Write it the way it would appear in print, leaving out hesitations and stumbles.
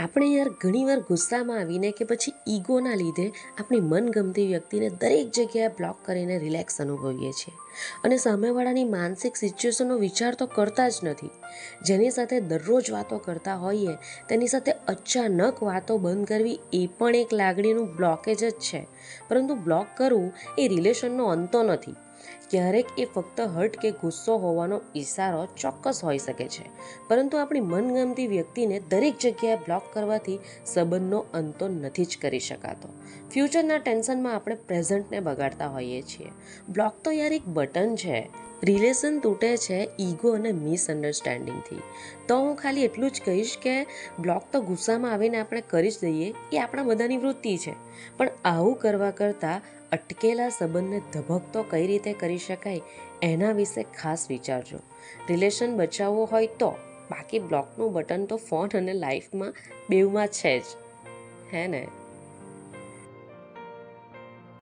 આપણે યાર ઘણીવાર ગુસ્સામાં આવીને કે પછી ઈગોના લીધે આપણી મનગમતી વ્યક્તિને દરેક જગ્યાએ બ્લોક કરીને રિલેક્સ અનુભવીએ છીએ અને સામેવાળાની માનસિક સિચ્યુએશનનો વિચાર તો કરતા જ નથી. જેની સાથે દરરોજ વાતો કરતા હોઈએ તેની સાથે અચાનક વાતો બંધ કરવી એ પણ એક લાગણીનું બ્લોકેજ જ છે. પરંતુ બ્લોક કરવું એ રિલેશનનો અંતો નથી. ક્યારેક એ ફક્ત હર્ટ કે ગુસ્સો હોવાનો ઈશારો ચોક્કસ હોઈ શકે છે, પરંતુ આપણી મનગમતી વ્યક્તિને દરેક જગ્યાએ બ્લોક કરવાથી સંબંધનો અંતો નથી જ કરી શકાતો. ફ્યુચરના ટેન્શનમાં આપણે પ્રેઝન્ટને બગાડતા હોઈએ છીએ. બ્લોક તો યાર એક બટન છે. રિલેશન તૂટે છે ઈગો અને મિસઅન્ડરસ્ટેન્ડિંગથી. તો હું ખાલી એટલું જ કહીશ કે બ્લોક તો ગુસ્સામાં આવીને આપણે કરી જ દઈએ, એ આપણા બધાની વૃત્તિ છે. પણ આવું કરવા કરતાં અટકેલા સંબંધને ધબકતો કઈ રીતે કરી શકાય એના વિશે ખાસ વિચારજો. રિલેશન બચાવવો હોય તો, બાકી બ્લોકનું બટન તો ફોન અને લાઈફમાં બેવમાં છે જ, હે ને?